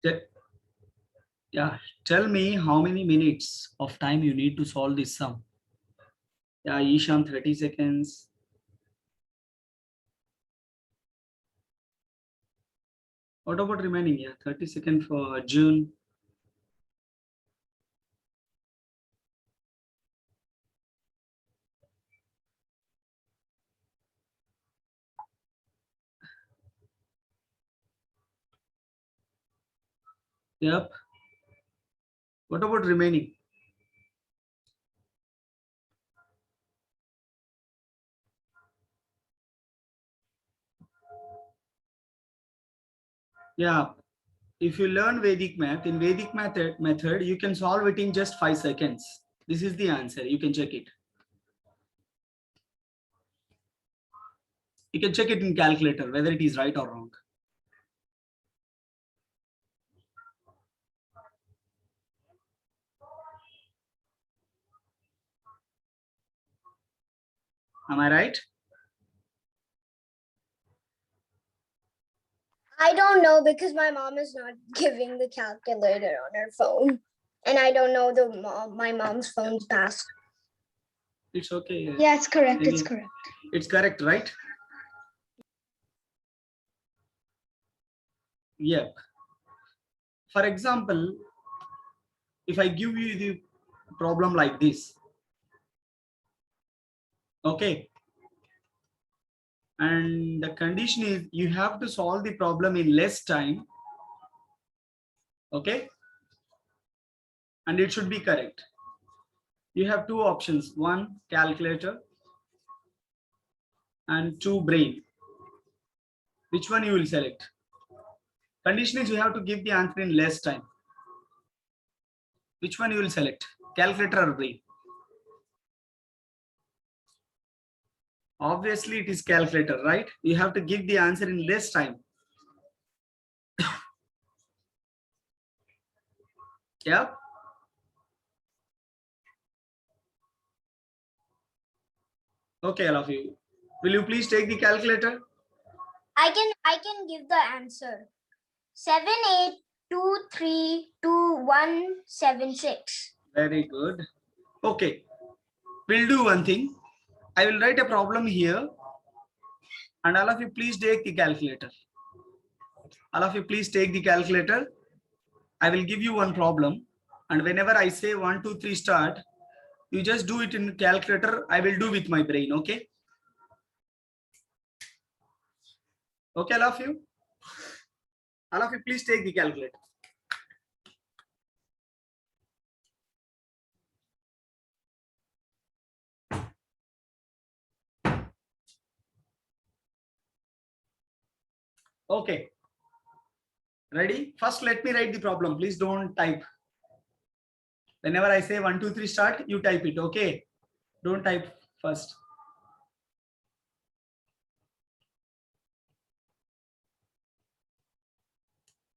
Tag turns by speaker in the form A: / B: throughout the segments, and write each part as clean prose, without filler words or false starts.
A: Te- Yeah, tell me how many minutes of time you need to solve this sum. Yeah, Ishan, 30 seconds. What about remaining? Yeah, 30 seconds for June. Yep. What about remaining? Yeah, if you learn Vedic math, in Vedic method, you can solve it in just 5 seconds. This is the answer. You can check it. You can check it in calculator, whether it is right or wrong. Am I right?
B: I don't know because my mom is not giving the calculator on her phone. And I don't know my mom's phone's password.
A: It's okay.
B: Yeah, it's correct.
A: Maybe.
B: It's correct.
A: It's correct, right? Yep. For example, if I give you the problem like this, okay, and the condition is you have to solve the problem in less time, okay, and it should be correct. You have two options, one calculator and two brain. Which one you will select? Condition is you have to give the answer in less time. Which one you will select, calculator or brain? Obviously it is calculator, right? You have to give the answer in less time. Yeah. Okay, all of you, will you please take the calculator?
B: I can give the answer. 78232176.
A: Very good. Okay, we'll do one thing. I will write a problem here and all of you please take the calculator. All of you please take the calculator. I will give you one problem and whenever I say 1, 2, 3 start, you just do it in calculator. I will do with my brain, okay? Okay, all of you? All of you please take the calculator. Okay. Ready? First, let me write the problem. Please don't type. Whenever I say 1, 2, 3 start, you type it, okay? Don't type first.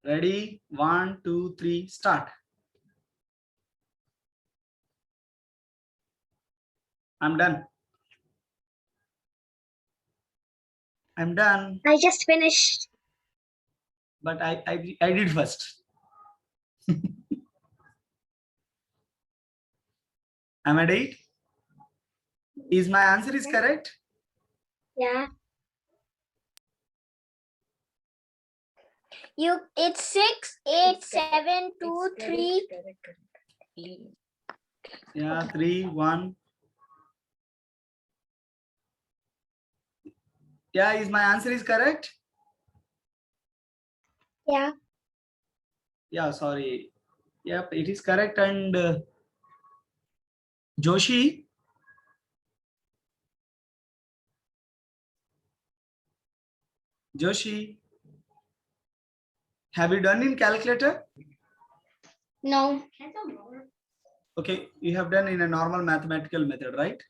A: Ready? 1, 2, 3 start. I'm done. I'm done.
B: I just finished.
A: But I did first. Am I right? Is my answer is correct?
B: Yeah. It's 68723.
A: Yeah, 3, 1. Yeah, is my answer is correct?
B: Yeah.
A: Yeah, sorry. Yep, it is correct. And Joshi, have you done in calculator?
B: No.
A: Okay, you have done in a normal mathematical method, right?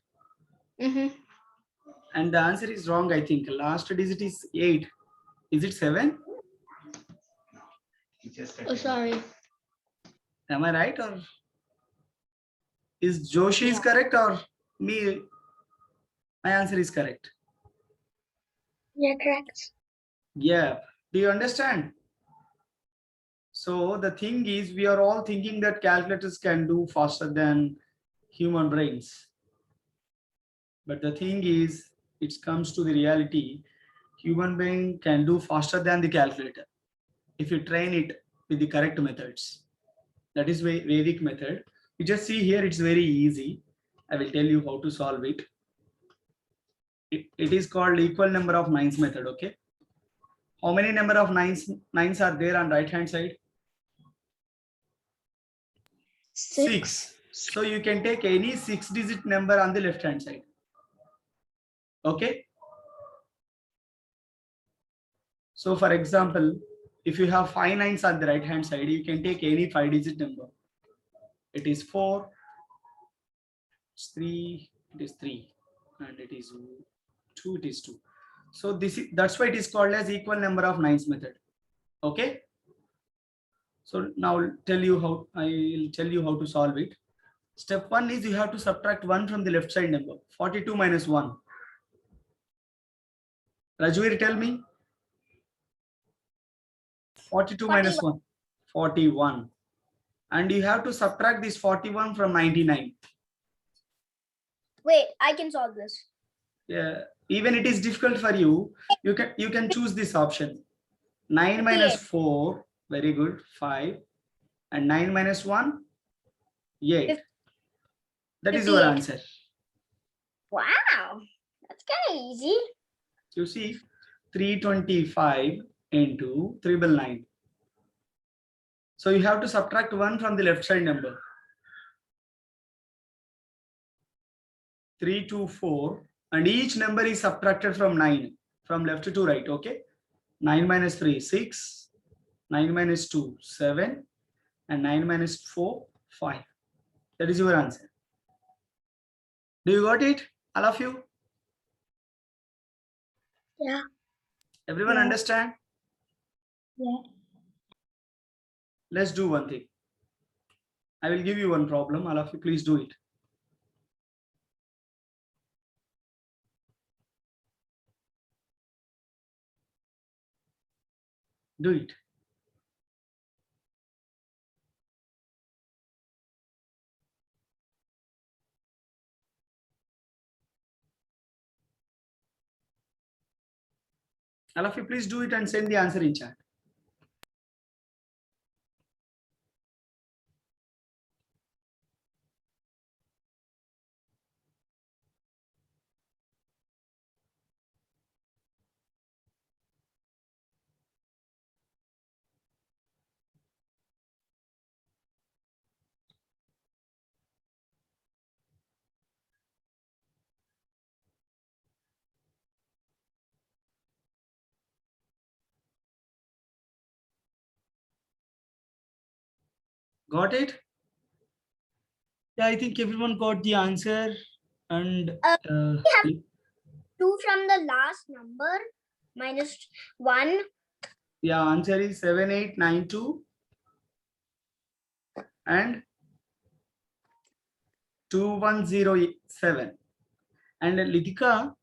B: Mm-hmm.
A: And the answer is wrong, I think. Last digit is 8. Is it 7?
B: Oh, sorry.
A: Am I right? Or is Joshi is correct or me? My answer is correct.
B: Yeah, correct.
A: Yeah. Do you understand? So the thing is, we are all thinking that calculators can do faster than human brains. But the thing is, it comes to the reality, human brain can do faster than the calculator if you train it with the correct methods. That is Vedic method. You just see here, it's very easy. I will tell you how to solve it. It is called equal number of nines method. Okay. How many number of nines are there on right hand side? 6. So you can take any 6-digit number on the left hand side. Okay. So for example, if you have 5 nines on the right hand side, you can take any 5-digit number. It is 4, it's 3, it is 3, and it is 2, it is 2. So that's why it is called as equal number of nines method. Okay. So now I will tell you how to solve it. Step 1 is you have to subtract 1 from the left side number. 42 minus 1. Rajveer, tell me. 42 minus 1. 41. And you have to subtract this 41 from 99.
B: Wait, I can solve this.
A: Yeah, even it is difficult for you, you can choose this option. 9 minus 4, very good, 5. And 9 minus 1, 8. That is your
B: 58.
A: answer.
B: Wow, that's kind of easy.
A: You see, 325 into 399. So you have to subtract 1 from the left side number. 324, and each number is subtracted from 9, from left to right. Okay. 9 minus 3, 6. 9 minus 2, 7. And 9 minus 4, 5. That is your answer. Do you got it, all of you?
B: Yeah.
A: Everyone understand?
B: Yeah.
A: Let's do one thing. I will give you one problem. All of you, please do it. Do it. All of you, please do it and send the answer in chat. Got it? Yeah, I think everyone got the answer. And
B: We have 2 from the last number minus 1.
A: yeah, answer is 7892 and 2107. And Litika,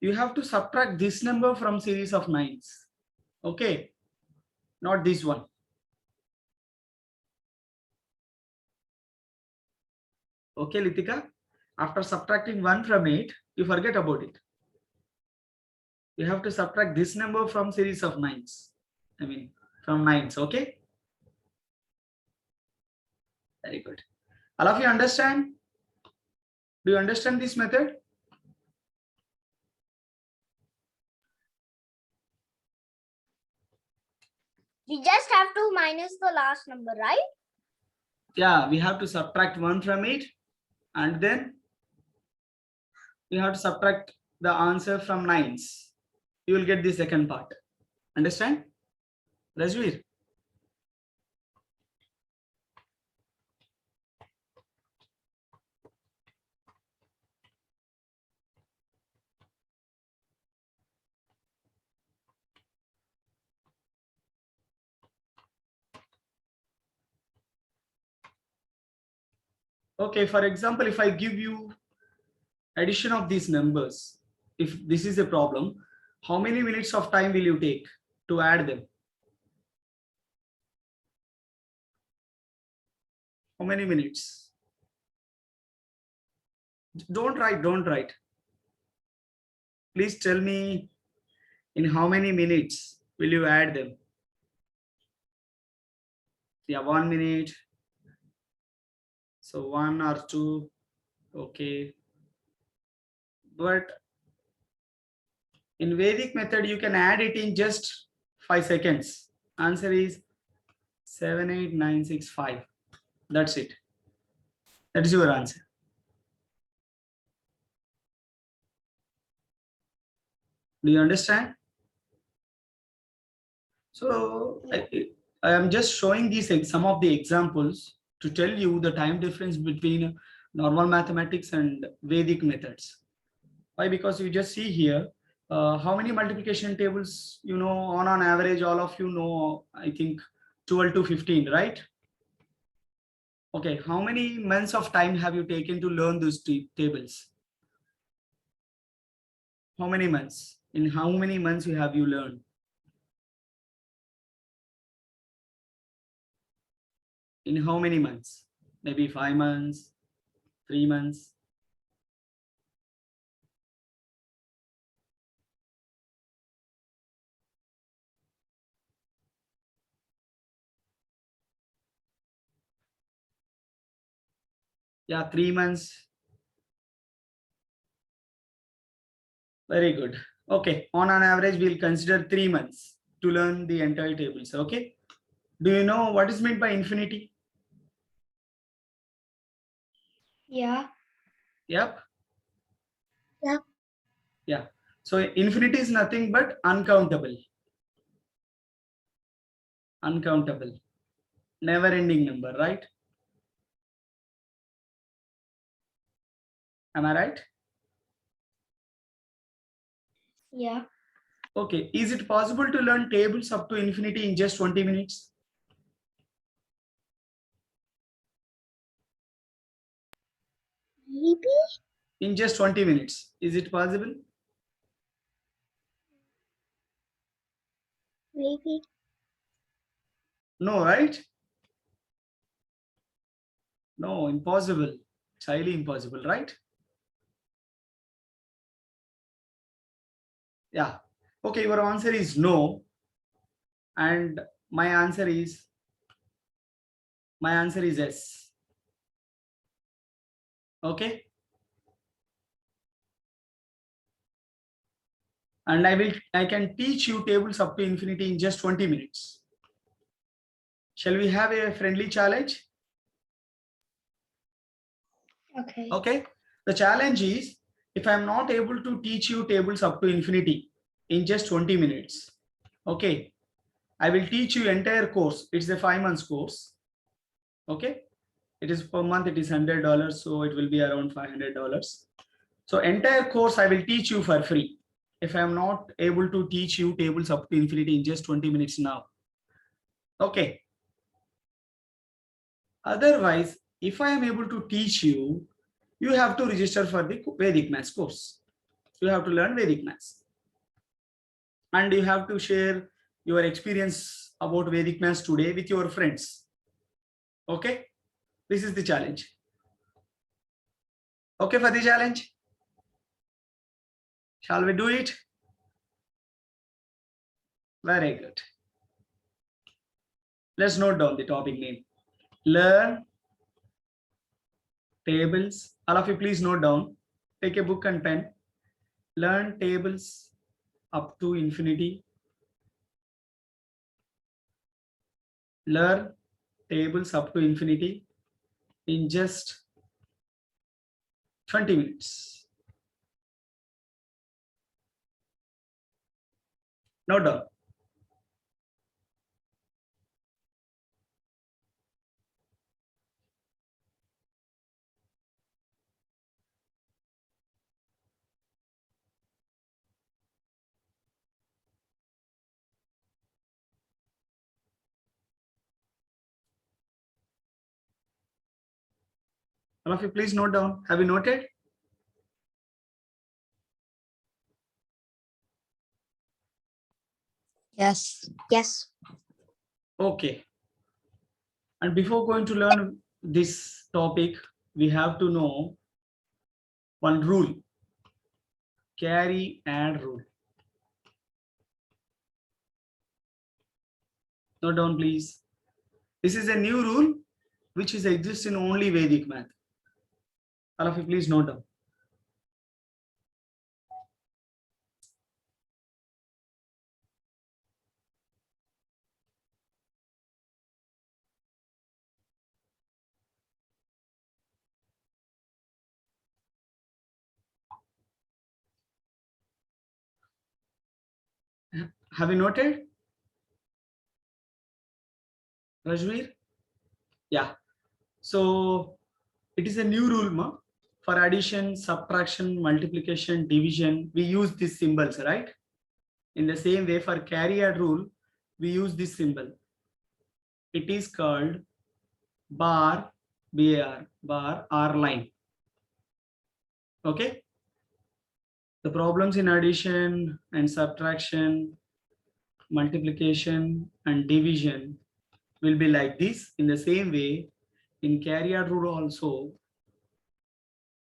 A: you have to subtract this number from series of nines. Okay, not this one. Okay, Litika, after subtracting 1 from 8, you forget about it. You have to subtract this number from series of nines. I mean, from nines. Okay. Very good. All of you understand? Do you understand this method?
B: We just have to minus the last number, right?
A: Yeah, we have to subtract 1 from it, and then we have to subtract the answer from nines. You will get the second part. Understand? Rajveer? Okay, for example, if I give you addition of these numbers, if this is a problem, how many minutes of time will you take to add them? How many minutes? Don't write. Please tell me in how many minutes will you add them? Yeah, 1 minute. So 1 or 2. Okay. But in Vedic method, you can add it in just 5 seconds. Answer is 78965. That's it. That is your answer. Do you understand? So I am just showing these some of the examples to tell you the time difference between normal mathematics and Vedic methods. Why? Because you just see here how many multiplication tables, you know, on average, all of you know, I think 12 to 15, right? Okay, how many months of time have you taken to learn those tables? How many months? In how many months have you learned? In how many months? Maybe 5 months, 3 months. Yeah, 3 months. Very good. Okay, on an average, we'll consider 3 months to learn the entire tables. Okay. Do you know what is meant by infinity?
B: Yeah.
A: Yep.
B: Yeah.
A: Yeah. So infinity is nothing but uncountable. Uncountable. Never ending number, right? Am I right?
B: Yeah.
A: Okay. Is it possible to learn tables up to infinity in just 20 minutes?
B: Maybe.
A: In just 20 minutes. Is it possible?
B: Maybe.
A: No, right? No, impossible. It's highly impossible, right? Yeah. Okay, your answer is no. And my answer is yes. Okay. And I can teach you tables up to infinity in just 20 minutes. Shall we have a friendly challenge?
B: Okay.
A: Okay. The challenge is, if I'm not able to teach you tables up to infinity in just 20 minutes, okay, I will teach you entire course. It's a 5 months course. Okay. It is per month, it is $100. So it will be around $500. So entire course I will teach you for free. If I am not able to teach you tables up to infinity in just 20 minutes now. Okay. Otherwise, if I am able to teach you, you have to register for the Vedic Maths course. You have to learn Vedic Maths. And you have to share your experience about Vedic Maths today with your friends. Okay? This is the challenge. Okay for the challenge? Shall we do it? Very good. Let's note down the topic name. Learn tables. All of you please note down. Take a book and pen. Learn tables up to infinity. Learn tables up to infinity in just 20 minutes. Note down. All of you please note down. Have you noted?
B: Yes. Yes.
A: Okay. And before going to learn this topic, we have to know one rule, carry add rule. Note down, please. This is a new rule which is exists in only Vedic math. All of you, please note down. Have you noted, Rajveer? Yeah. So it is a new rule, ma. For addition, subtraction, multiplication, division, we use these symbols, right? In the same way, for carry add rule, we use this symbol. It is called bar, bar, bar, or line. Okay. The problems in addition and subtraction, multiplication and division will be like this. In the same way, in carry add rule also,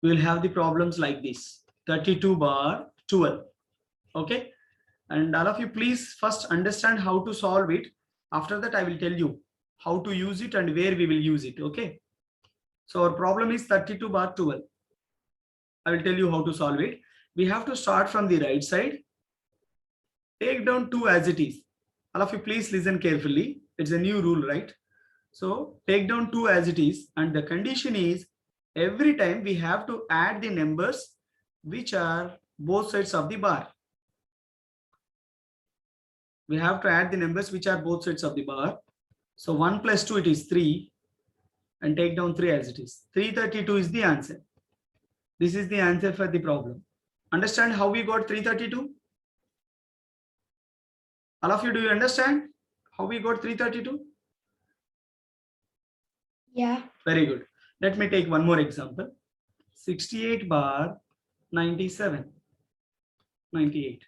A: we will have the problems like this, 32 bar 12. Okay. And all of you, please first understand how to solve it. After that, I will tell you how to use it and where we will use it. Okay. So our problem is 32 bar 12. I will tell you how to solve it. We have to start from the right side. Take down 2 as it is. All of you, please listen carefully. It's a new rule, right? So take down 2 as it is. And the condition is every time we have to add the numbers which are both sides of the bar. We have to add the numbers which are both sides of the bar. So 1 plus 2, it is 3. And take down 3 as it is. 332 is the answer. This is the answer for the problem. Understand how we got 332? All of you, do you understand how we got 332?
B: Yeah.
A: Very good. Let me take one more example. 68 bar 97. 98.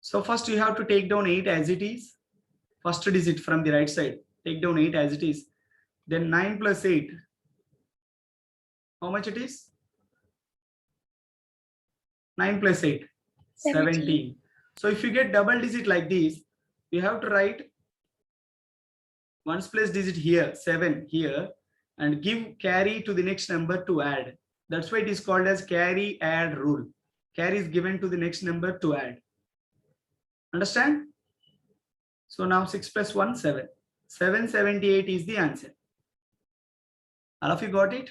A: So first you have to take down 8 as it is. First digit from the right side. Take down 8 as it is. Then 9 plus 8. How much it is? 9 plus 8. 17. So if you get double digit like this, you have to write ones place digit here, 7 here, and give carry to the next number to add. That's why it is called as carry add rule. Carry is given to the next number to add. Understand? So now 6 plus 1, 7. 778 is the answer. All of you got it?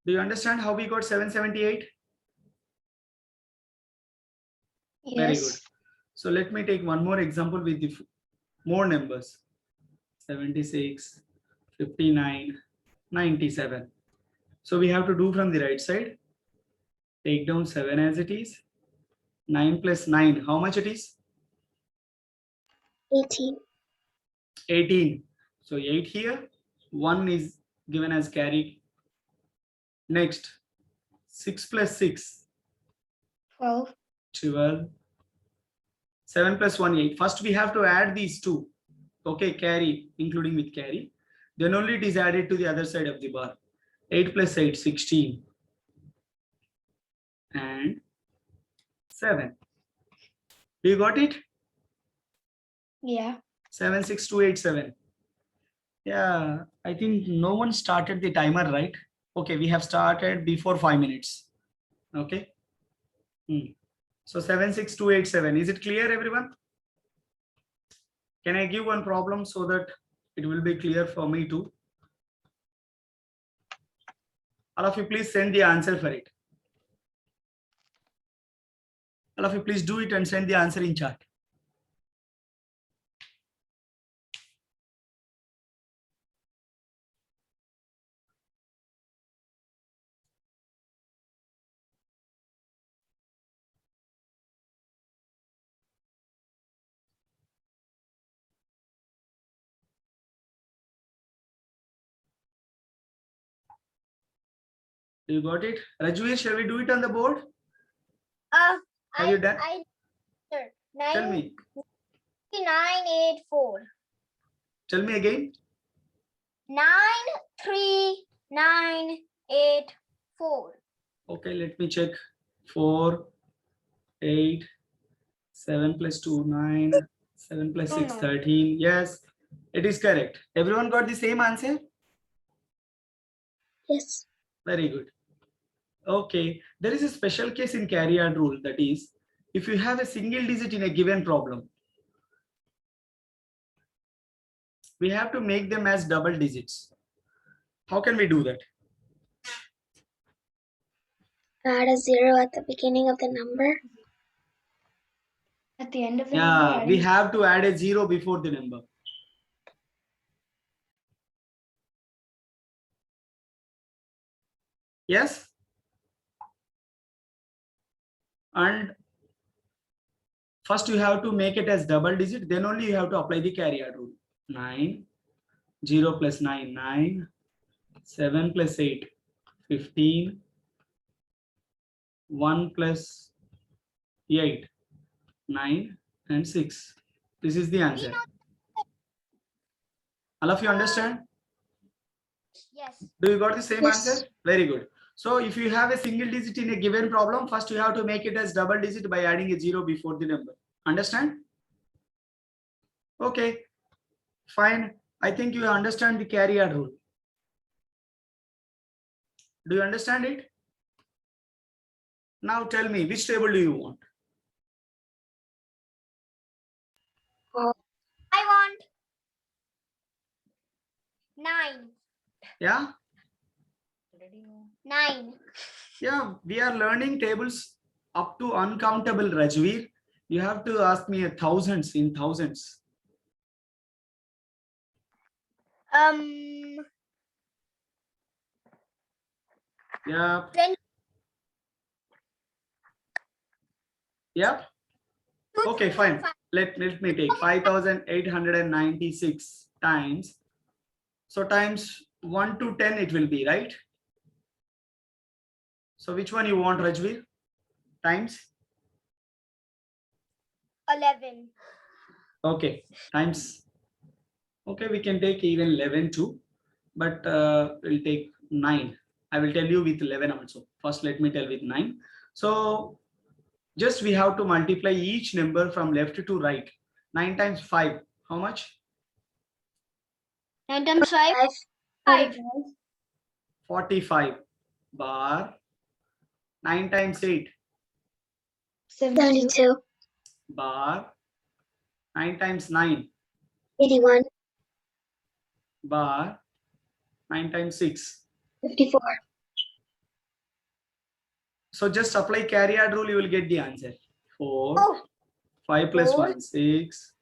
A: Do you understand how we got 778?
B: Yes.
A: Very good. So let me take one more example with the more numbers. 76, 59, 97. So we have to do from the right side. Take down 7 as it is. 9 plus 9, how much it is?
B: 18.
A: 18. So 8 here, 1 is given as carry. Next, 6 plus 6.
B: 12.
A: 12. 7 plus 1, 8. First we have to add these two. Okay, carry, including with carry. Then only it is added to the other side of the bar. 8 plus 8, 16. And 7. Do you got it?
B: Yeah.
A: 76287. Yeah, I think no one started the timer, right? Okay, we have started before 5 minutes. Okay. So 76287. Is it clear, everyone? Can I give one problem so that it will be clear for me too? All of you, please send the answer for it. All of you, please do it and send the answer in chat. You got it? Rajveer, shall we do it on the board? Have you done? Tell me.
B: 984.
A: Tell me again.
B: 93984.
A: Okay, let me check. 4, 8, 7 plus 2, 9, 7 plus 6,
B: No.
A: 13. Yes, it is correct. Everyone got the same answer?
B: Yes.
A: Very good. Okay, there is a special case in carry-out rule, that is, if you have a single digit in a given problem, we have to make them as double digits. How can we do that?
B: Add a 0 at the beginning of the number. At the end of the number.
A: Yeah, we have to add a 0 before the number. Yes? And first you have to make it as double digit, then only you have to apply the carry-out rule. 9, 0 plus 9, 9, 7 plus 8, 15, 1 plus 8, 9, and 6. This is the answer. All of you understand?
B: Yes.
A: Do you got the same
B: Yes.
A: answer? Very good. So if you have a single digit in a given problem, first you have to make it as double digit by adding a 0 before the number. Understand? Okay, fine. I think you understand the carry-out rule. Do you understand it? Now tell me, which table do you want?
B: I want 9.
A: Yeah?
B: 9.
A: Yeah, we are learning tables up to uncountable, Rajveer. You have to ask me thousands in thousands. Yeah.
B: 20.
A: Yeah. Okay, fine. Let me take 5,896 times. So times 1 to 10 it will be, right? So which one you want, Rajveer? Times?
B: 11.
A: Okay, times. Okay, we can take even 11 too, but we'll take 9. I will tell you with 11 also. First, let me tell with 9. So just we have to multiply each number from left to right. 9 times 5, how much?
B: 9 times 5. 5.
A: 45 bar. 9 times 8
B: 72.
A: bar. 9 times 9
B: 81.
A: bar. 9 times 6.
B: 54.
A: So just apply carry-out rule, you will get the answer. 4,
B: Oh.
A: 5 plus
B: 4.
A: 1, 6,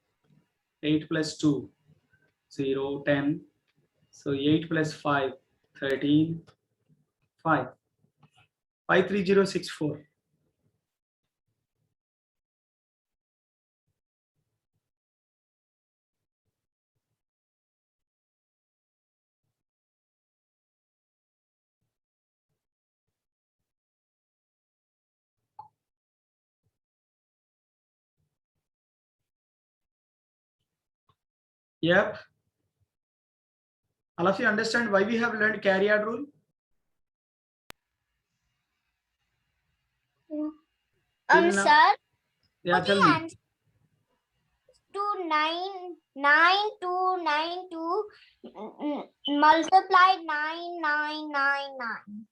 A: 8 plus 2, 0, 10. So 8 plus 5, 13, 5. 53064. Yep. All of you understand why we have learned carry-out rule? Till now?
B: Sir.
A: Yeah, tell me.
B: 9292 multiplied 9999.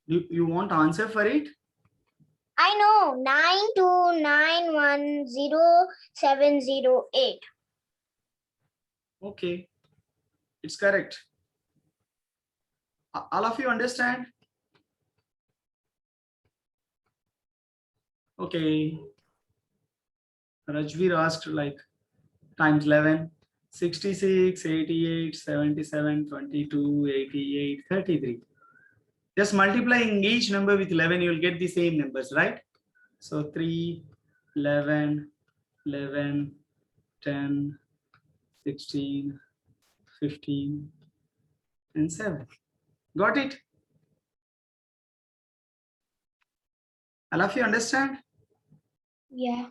A: You want answer for it?
B: I know 929100708.
A: Okay, it's correct. All of you understand? Okay. Rajveer asked like times 11, 66, 88, 77, 22, 88, 33. Just multiplying each number with 11, you will get the same numbers, right? So 3, 11, 11, 10, 16, 15, and 7. Got it? All of you understand?
B: Yeah.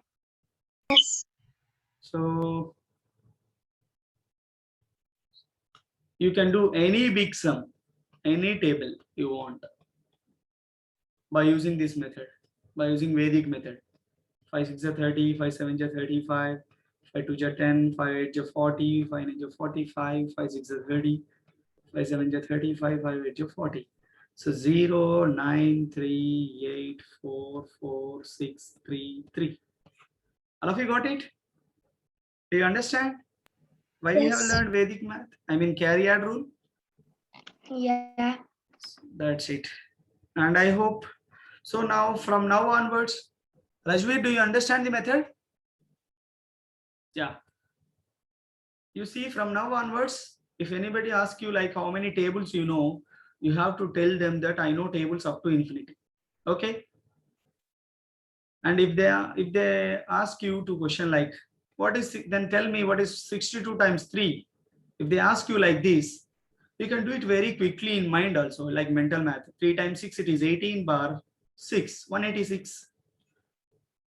B: Yes.
A: So You can do any big sum, any table you want by using this method, by using Vedic method. 5 6 are 30, 5 7 are 35, 5 2 are 10, 5 8 are 40, 5 9 are 45, 5 6 are 30, 5 7 are 35, 5 8 are 40. So 0 9 3 8 4 4 6 3 3. All of you got it? Do you understand why we have
B: Yes.
A: learned Vedic math? I mean Carryard rule.
B: Yeah.
A: That's it. And I hope so. Now from now onwards, Rajveer, do you understand the method? Yeah. You see, from now onwards, if anybody asks you like how many tables you know, you have to tell them that I know tables up to infinity. Okay. And if they ask you to question like what is, then tell me what is 62 times 3. If they ask you like this, you can do it very quickly in mind also, like mental math. 3 times 6, it is 18 bar 6, 186.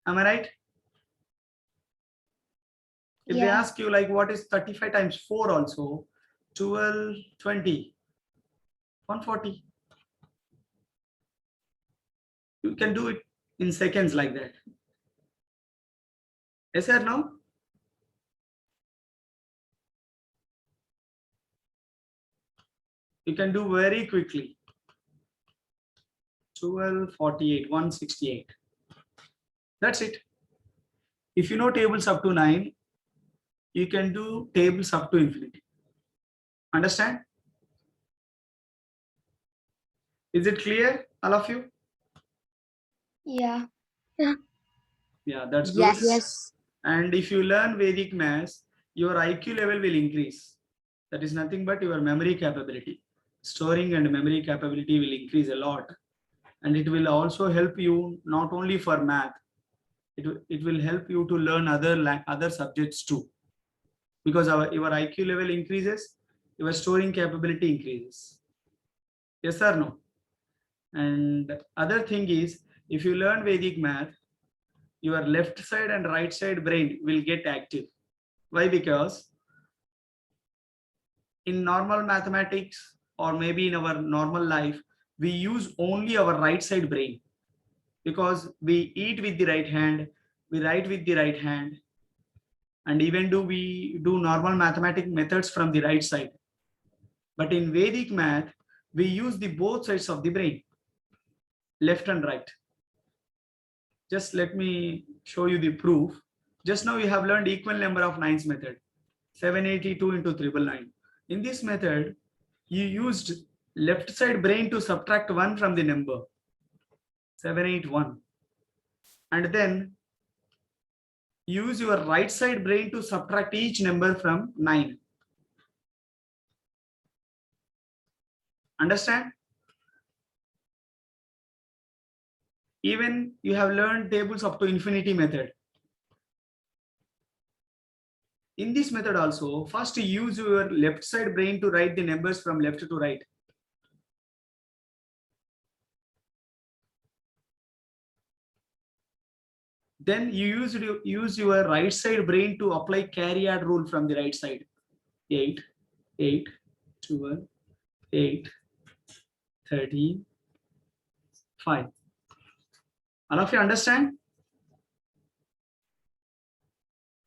A: Am I right? If they
B: Yeah.
A: ask you like what is 35 times 4 also, 12, 20, 140. You can do it in seconds like that. Yes or no? You can do very quickly. 12, 48, 168. That's it. If you know tables up to 9, you can do tables up to infinity. Understand? Is it clear, all of you?
B: Yeah.
A: Yeah, that's good.
C: Yes. Yes.
A: And if you learn Vedic maths, your IQ level will increase. That is nothing but your memory capability. Storing and memory capability will increase a lot. And it will also help you not only for math, it will help you to learn other subjects too. Because your IQ level increases, your storing capability increases. Yes or no? And other thing is, if you learn Vedic math, your left side and right side brain will get active. Why? Because in normal mathematics or maybe in our normal life, we use only our right side brain because we eat with the right hand, we write with the right hand, and even do we do normal mathematic methods from the right side. But in Vedic math, we use the both sides of the brain, left and right. Just let me show you the proof. Just now you have learned equal number of nines method, 782 into 999. In this method, you used left side brain to subtract 1 from the number, 781. And then use your right side brain to subtract each number from 9. Understand? Even you have learned tables up to infinity method. In this method also, first you use your left side brain to write the numbers from left to right. Then you use your right side brain to apply Carryard rule from the right side. 8, 8, 12, 8, 13, 5. All of you understand?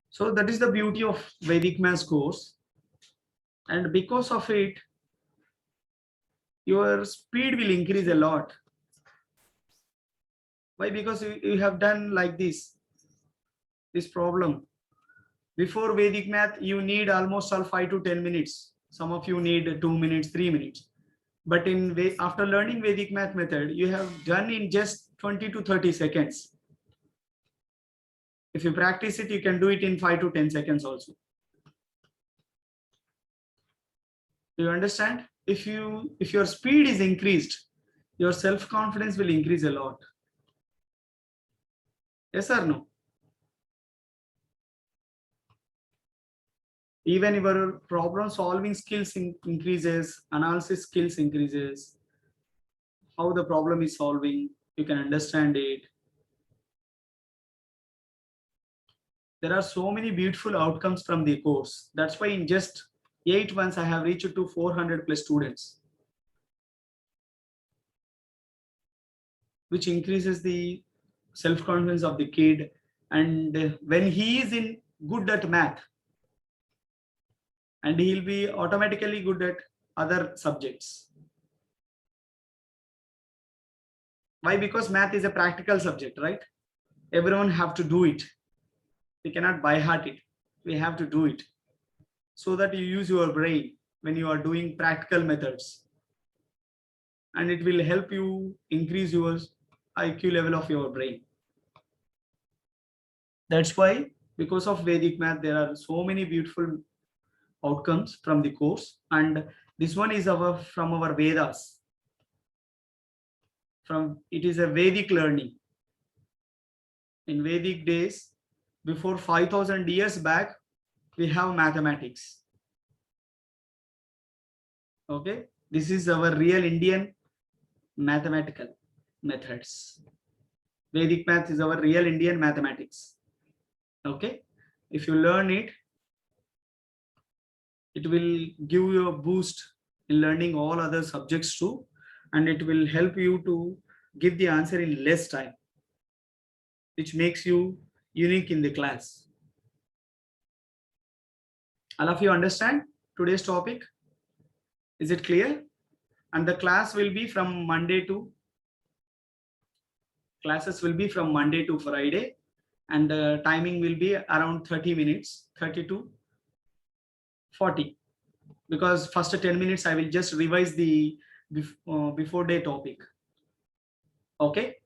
A: So that is the beauty of Vedic Maths course. And because of it, your speed will increase a lot. Why? Because you have done like this problem. Before Vedic math, you need almost all 5 to 10 minutes. Some of you need 2 minutes, 3 minutes. But after learning Vedic math method, you have done in just 20 to 30 seconds. If you practice it, you can do it in 5 to 10 seconds also. Do you understand? If your speed is increased, your self-confidence will increase a lot. Yes or no? Even your problem solving skills increases, analysis skills increases, how the problem is solving, you can understand it. There are so many beautiful outcomes from the course. That's why in just 8 months, I have reached to 400 plus students, which increases the self-confidence of the kid. And when he is in good at math, and he'll be automatically good at other subjects. Why? Because math is a practical subject, right? Everyone have to do it. We cannot by heart it. We have to do it so that you use your brain when you are doing practical methods, and it will help you increase your IQ level of your brain. That's why, because of Vedic math, there are so many beautiful outcomes from the course, and this one is from our Vedas. It is a Vedic learning. In Vedic days, before 5,000 years back, we have mathematics. Okay, this is our real Indian mathematical methods. Vedic math is our real Indian mathematics. Okay, if you learn it, it will give you a boost in learning all other subjects too, and it will help you to give the answer in less time, which makes you unique in the class. All of you understand today's topic? Is it clear? And the class will be from classes will be from Monday to Friday, and the timing will be around 30 minutes, 30 to 40, because first 10 minutes I will just revise the before day topic. Okay,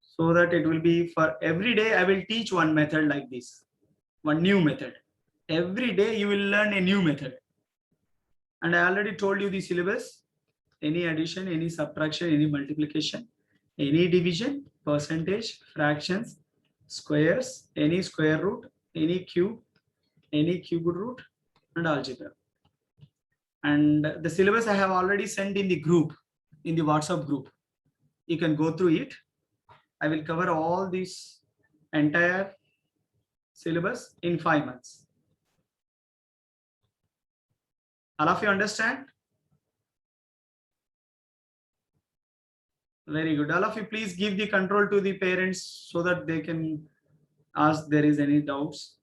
A: so that it will be for every day I will teach one method like this, one new method. Every day you will learn a new method, and I already told you the syllabus. Any addition, any subtraction, any multiplication, any division, percentage, fractions, squares, any square root, any cube root, and algebra. And the syllabus I have already sent in the group, in the WhatsApp group. You can go through it. I will cover all this entire syllabus in 5 months. All of you understand? Very good. All of you, please give the control to the parents so that they can ask there is any doubts.